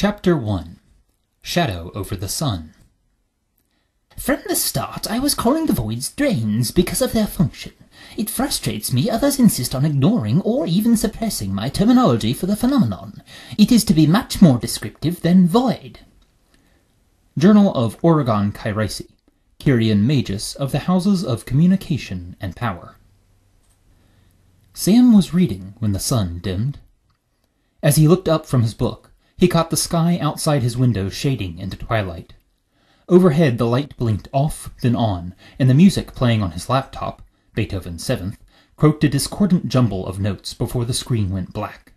Chapter 1. Shadow over the Sun. From the start, I was calling the voids drains because of their function. It frustrates me others insist on ignoring or even suppressing my terminology for the phenomenon. It is to be much more descriptive than void. Journal of Oregon Kairaisi, Kyrian Magus of the Houses of Communication and Power. Sam was reading when the sun dimmed. As he looked up from his book, he caught the sky outside his window shading into twilight. Overhead the light blinked off, then on, and the music playing on his laptop, Beethoven's Seventh, croaked a discordant jumble of notes before the screen went black.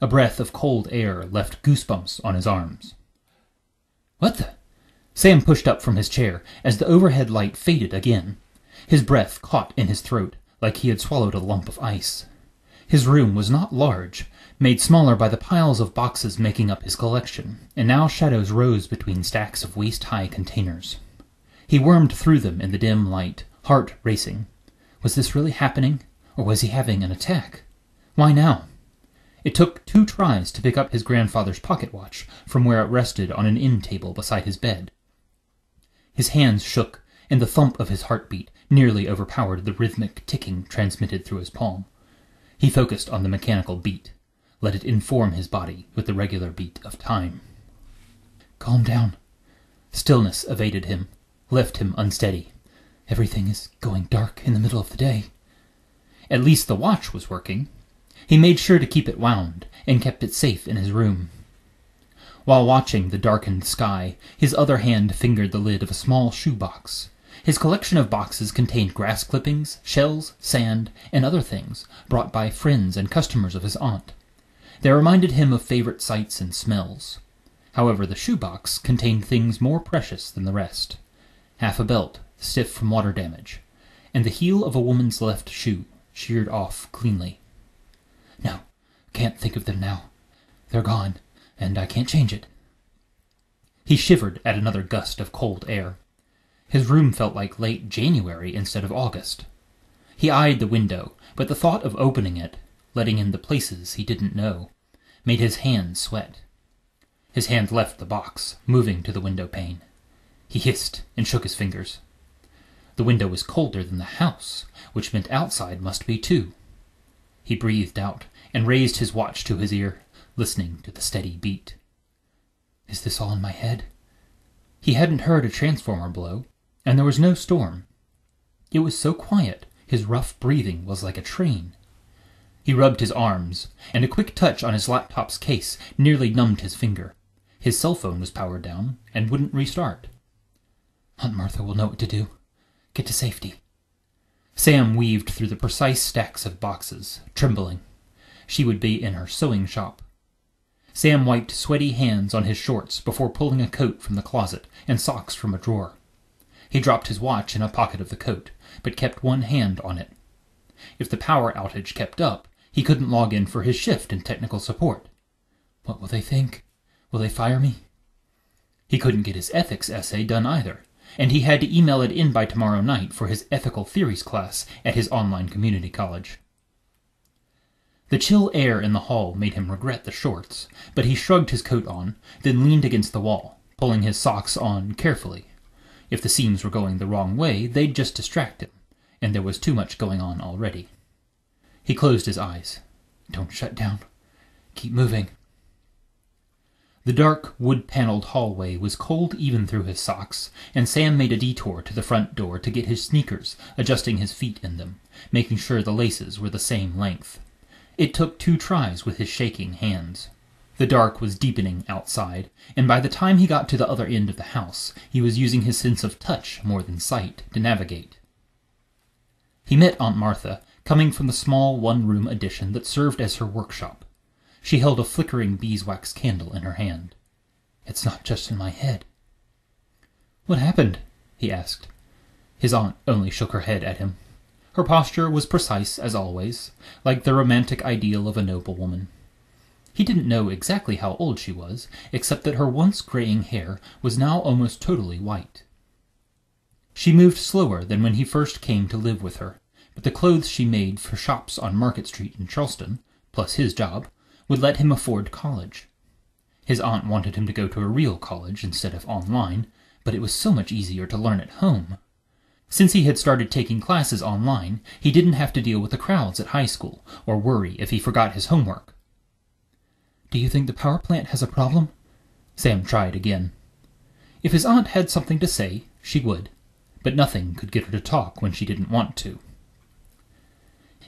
A breath of cold air left goosebumps on his arms. "What the—" Sam pushed up from his chair as the overhead light faded again. His breath caught in his throat like he had swallowed a lump of ice. His room was not large, made smaller by the piles of boxes making up his collection, and now shadows rose between stacks of waist-high containers. He wormed through them in the dim light, heart racing. Was this really happening, or was he having an attack? Why now? It took 2 tries to pick up his grandfather's pocket watch from where it rested on an end table beside his bed. His hands shook, and the thump of his heartbeat nearly overpowered the rhythmic ticking transmitted through his palm. He focused on the mechanical beat, let it inform his body with the regular beat of time. Calm down. Stillness evaded him, left him unsteady. Everything is going dark in the middle of the day. At least the watch was working. He made sure to keep it wound, and kept it safe in his room. While watching the darkened sky, his other hand fingered the lid of a small shoebox. His collection of boxes contained grass clippings, shells, sand, and other things brought by friends and customers of his aunt. They reminded him of favorite sights and smells. However, the shoebox contained things more precious than the rest. Half a belt, stiff from water damage, and the heel of a woman's left shoe, sheared off cleanly. No, can't think of them now. They're gone, and I can't change it. He shivered at another gust of cold air. His room felt like late January instead of August. He eyed the window, but the thought of opening it, letting in the places he didn't know, made his hands sweat. His hand left the box, moving to the window pane. He hissed and shook his fingers. The window was colder than the house, which meant outside must be too. He breathed out and raised his watch to his ear, listening to the steady beat. Is this all in my head? He hadn't heard a transformer blow, and there was no storm. It was so quiet, his rough breathing was like a train. He rubbed his arms, and a quick touch on his laptop's case nearly numbed his finger. His cell phone was powered down and wouldn't restart. Aunt Martha will know what to do. Get to safety. Sam weaved through the precise stacks of boxes, trembling. She would be in her sewing shop. Sam wiped sweaty hands on his shorts before pulling a coat from the closet and socks from a drawer. He dropped his watch in a pocket of the coat, but kept one hand on it. If the power outage kept up, he couldn't log in for his shift in technical support. What will they think? Will they fire me? He couldn't get his ethics essay done either, and he had to email it in by tomorrow night for his ethical theories class at his online community college. The chill air in the hall made him regret the shorts, but he shrugged his coat on, then leaned against the wall, pulling his socks on carefully. If the seams were going the wrong way, they'd just distract him, and there was too much going on already. He closed his eyes. Don't shut down. Keep moving. The dark, wood-paneled hallway was cold even through his socks, and Sam made a detour to the front door to get his sneakers, adjusting his feet in them, making sure the laces were the same length. It took 2 tries with his shaking hands. The dark was deepening outside, and by the time he got to the other end of the house, he was using his sense of touch more than sight to navigate. He met Aunt Martha, coming from the small one-room addition that served as her workshop. She held a flickering beeswax candle in her hand. It's not just in my head. What happened? He asked. His aunt only shook her head at him. Her posture was precise as always, like the romantic ideal of a noble woman. He didn't know exactly how old she was, except that her once graying hair was now almost totally white. She moved slower than when he first came to live with her, but the clothes she made for shops on Market Street in Charleston, plus his job, would let him afford college. His aunt wanted him to go to a real college instead of online, but it was so much easier to learn at home. Since he had started taking classes online, he didn't have to deal with the crowds at high school, or worry if he forgot his homework. "Do you think the power plant has a problem?" Sam tried again. If his aunt had something to say, she would, but nothing could get her to talk when she didn't want to.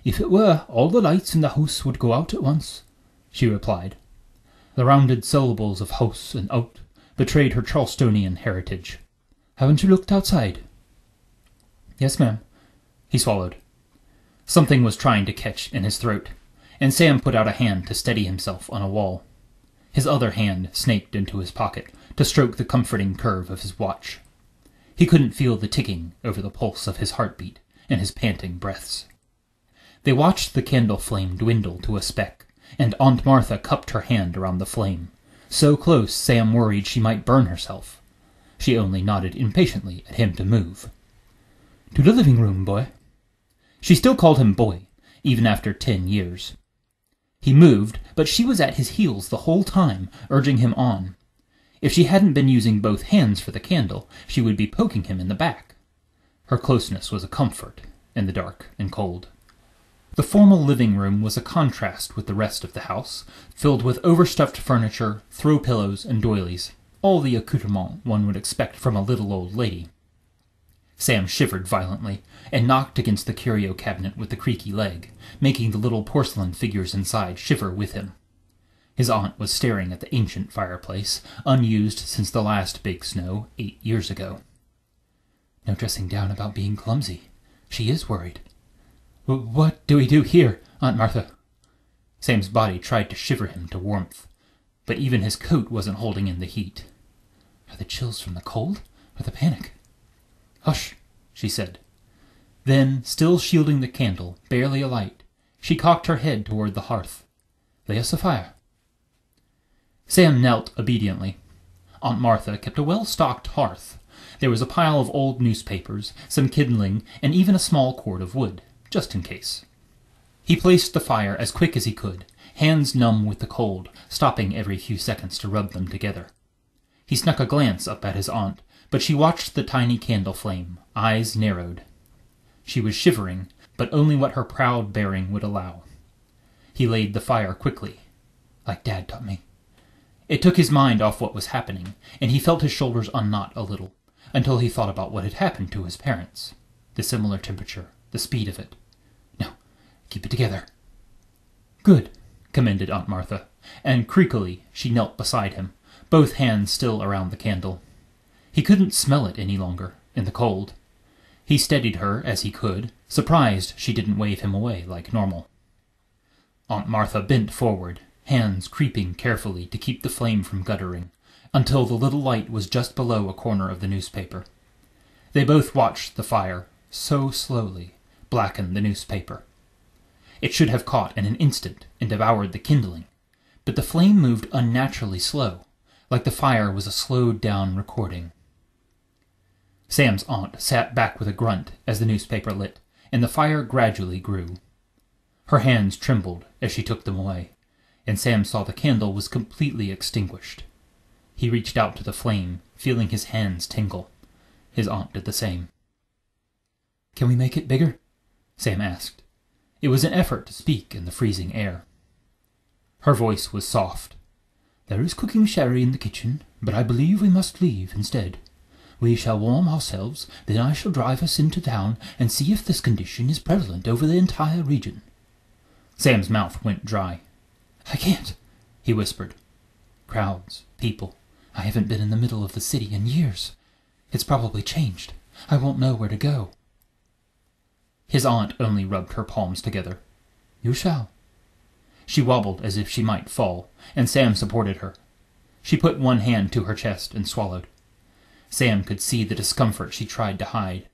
"If it were, all the lights in the house would go out at once," she replied. The rounded syllables of house and out betrayed her Charlestonian heritage. "Haven't you looked outside?" "Yes, ma'am." He swallowed. Something was trying to catch in his throat, and Sam put out a hand to steady himself on a wall. His other hand snaked into his pocket to stroke the comforting curve of his watch. He couldn't feel the ticking over the pulse of his heartbeat and his panting breaths. They watched the candle flame dwindle to a speck, and Aunt Martha cupped her hand around the flame, so close Sam worried she might burn herself. She only nodded impatiently at him to move. "To the living room, boy." She still called him boy, even after 10 years. He moved, but she was at his heels the whole time, urging him on. If she hadn't been using both hands for the candle, she would be poking him in the back. Her closeness was a comfort in the dark and cold. The formal living room was a contrast with the rest of the house, filled with overstuffed furniture, throw pillows, and doilies, all the accoutrement one would expect from a little old lady. Sam shivered violently, and knocked against the curio cabinet with the creaky leg, making the little porcelain figures inside shiver with him. His aunt was staring at the ancient fireplace, unused since the last big snow 8 years ago. "No dressing down about being clumsy. She is worried." "What do we do here, Aunt Martha?" Sam's body tried to shiver him to warmth, but even his coat wasn't holding in the heat. Are the chills from the cold, or the panic? "Hush," she said. Then, still shielding the candle, barely alight, she cocked her head toward the hearth. "Lay us a fire." Sam knelt obediently. Aunt Martha kept a well-stocked hearth. There was a pile of old newspapers, some kindling, and even a small cord of wood, just in case. He placed the fire as quick as he could, hands numb with the cold, stopping every few seconds to rub them together. He snuck a glance up at his aunt, but she watched the tiny candle flame, eyes narrowed. She was shivering, but only what her proud bearing would allow. He laid the fire quickly, like Dad taught me. It took his mind off what was happening, and he felt his shoulders unknot a little, until he thought about what had happened to his parents. The similar temperature, the speed of it. "Now, keep it together." "Good," commended Aunt Martha, and creakily she knelt beside him, both hands still around the candle. He couldn't smell it any longer, in the cold. He steadied her as he could, surprised she didn't wave him away like normal. Aunt Martha bent forward, hands creeping carefully to keep the flame from guttering, until the little light was just below a corner of the newspaper. They both watched the fire, so slowly, blacken the newspaper. It should have caught in an instant and devoured the kindling, but the flame moved unnaturally slow, like the fire was a slowed-down recording. Sam's aunt sat back with a grunt as the newspaper lit, and the fire gradually grew. Her hands trembled as she took them away, and Sam saw the candle was completely extinguished. He reached out to the flame, feeling his hands tingle. His aunt did the same. "Can we make it bigger?" Sam asked. It was an effort to speak in the freezing air. Her voice was soft. "There is cooking sherry in the kitchen, but I believe we must leave instead. We shall warm ourselves, then I shall drive us into town and see if this condition is prevalent over the entire region." Sam's mouth went dry. "I can't," he whispered. "Crowds, people. I haven't been in the middle of the city in years. It's probably changed. I won't know where to go." His aunt only rubbed her palms together. "You shall." She wobbled as if she might fall, and Sam supported her. She put one hand to her chest and swallowed. Sam could see the discomfort she tried to hide.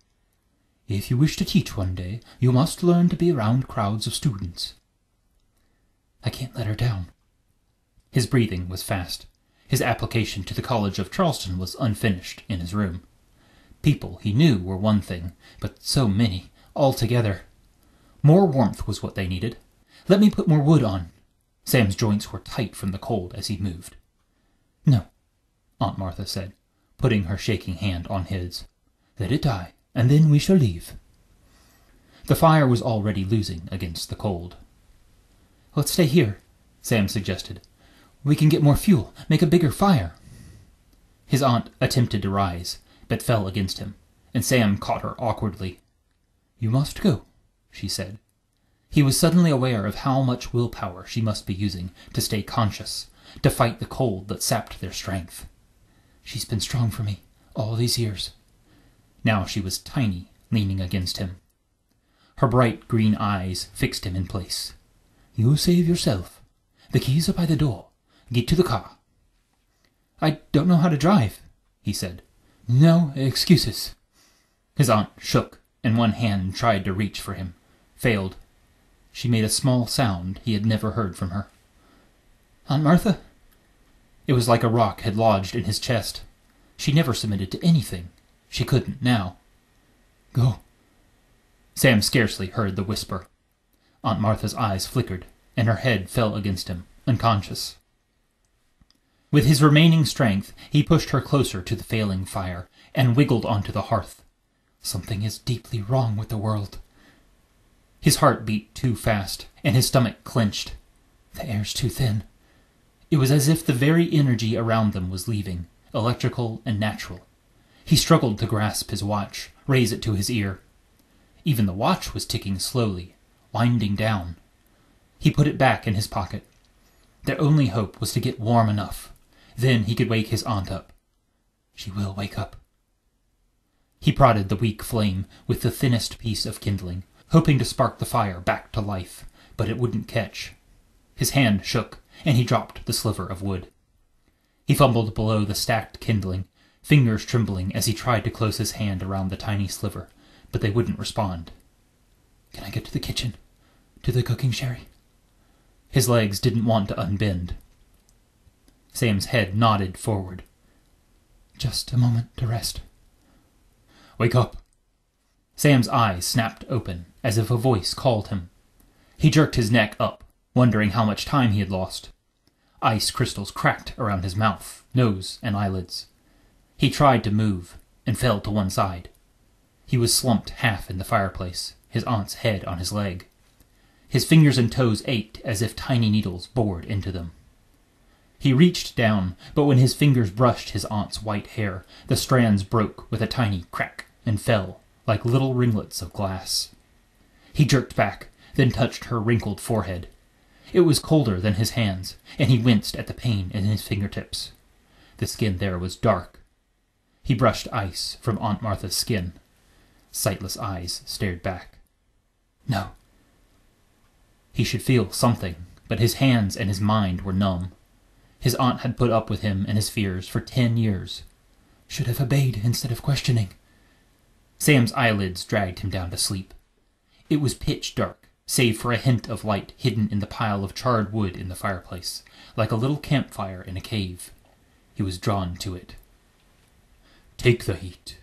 "If you wish to teach one day, you must learn to be around crowds of students." "I can't let her down." His breathing was fast. His application to the College of Charleston was unfinished in his room. People he knew were one thing, but so many, all together. More warmth was what they needed. "Let me put more wood on." Sam's joints were tight from the cold as he moved. No, Aunt Martha said, putting her shaking hand on his. Let it die, and then we shall leave. The fire was already losing against the cold. Let's stay here, Sam suggested. We can get more fuel, make a bigger fire. His aunt attempted to rise, but fell against him, and Sam caught her awkwardly. You must go, she said. He was suddenly aware of how much willpower she must be using to stay conscious, to fight the cold that sapped their strength. She's been strong for me all these years. Now she was tiny, leaning against him. Her bright green eyes fixed him in place. You save yourself. The keys are by the door. Get to the car. I don't know how to drive, he said. No excuses. His aunt shook, and one hand tried to reach for him. Failed. She made a small sound he had never heard from her. Aunt Martha? It was like a rock had lodged in his chest. She never submitted to anything. She couldn't now. Go. Sam scarcely heard the whisper. Aunt Martha's eyes flickered, and her head fell against him, unconscious. With his remaining strength, he pushed her closer to the failing fire, and wiggled onto the hearth. Something is deeply wrong with the world. His heart beat too fast, and his stomach clenched. The air's too thin. It was as if the very energy around them was leaving, electrical and natural. He struggled to grasp his watch, raise it to his ear. Even the watch was ticking slowly, winding down. He put it back in his pocket. Their only hope was to get warm enough. Then he could wake his aunt up. She will wake up. He prodded the weak flame with the thinnest piece of kindling, hoping to spark the fire back to life, but it wouldn't catch. His hand shook, and he dropped the sliver of wood. He fumbled below the stacked kindling, fingers trembling as he tried to close his hand around the tiny sliver, but they wouldn't respond. Can I get to the kitchen? To the cooking sherry? His legs didn't want to unbend. Sam's head nodded forward. Just a moment to rest. Wake up. Sam's eyes snapped open, as if a voice called him. He jerked his neck up, wondering how much time he had lost. Ice crystals cracked around his mouth, nose, and eyelids. He tried to move, and fell to one side. He was slumped half in the fireplace, his aunt's head on his leg. His fingers and toes ached as if tiny needles bored into them. He reached down, but when his fingers brushed his aunt's white hair, the strands broke with a tiny crack and fell, like little ringlets of glass. He jerked back, then touched her wrinkled forehead. It was colder than his hands, and he winced at the pain in his fingertips. The skin there was dark. He brushed ice from Aunt Martha's skin. Sightless eyes stared back. No. He should feel something, but his hands and his mind were numb. His aunt had put up with him and his fears for 10 years. Should have obeyed instead of questioning. Sam's eyelids dragged him down to sleep. It was pitch dark, save for a hint of light hidden in the pile of charred wood in the fireplace, like a little campfire in a cave. He was drawn to it. Take the heat.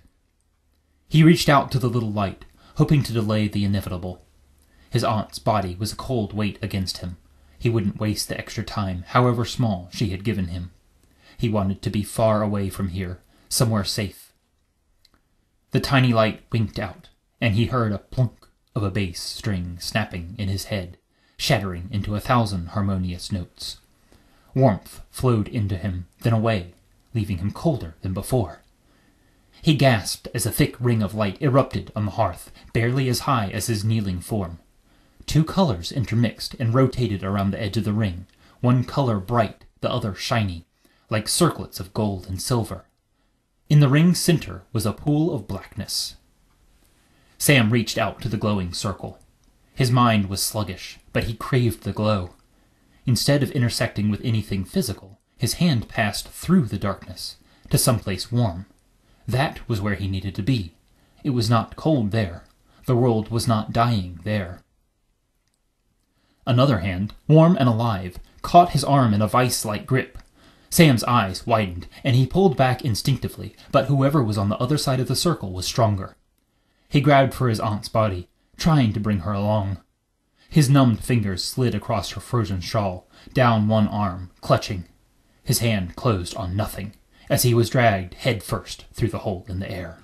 He reached out to the little light, hoping to delay the inevitable. His aunt's body was a cold weight against him. He wouldn't waste the extra time, however small, she had given him. He wanted to be far away from here, somewhere safe. The tiny light winked out, and he heard a plunk of a bass string snapping in his head, shattering into 1,000 harmonious notes. Warmth flowed into him, then away, leaving him colder than before. He gasped as a thick ring of light erupted on the hearth, barely as high as his kneeling form. 2 colors intermixed and rotated around the edge of the ring, one color bright, the other shiny, like circlets of gold and silver. In the ring's center was a pool of blackness. Sam reached out to the glowing circle. His mind was sluggish, but he craved the glow. Instead of intersecting with anything physical, his hand passed through the darkness, to someplace warm. That was where he needed to be. It was not cold there. The world was not dying there. Another hand, warm and alive, caught his arm in a vice-like grip. Sam's eyes widened, and he pulled back instinctively, but whoever was on the other side of the circle was stronger. He grabbed for his aunt's body, trying to bring her along. His numbed fingers slid across her frozen shawl, down one arm, clutching. His hand closed on nothing, as he was dragged head first through the hole in the air.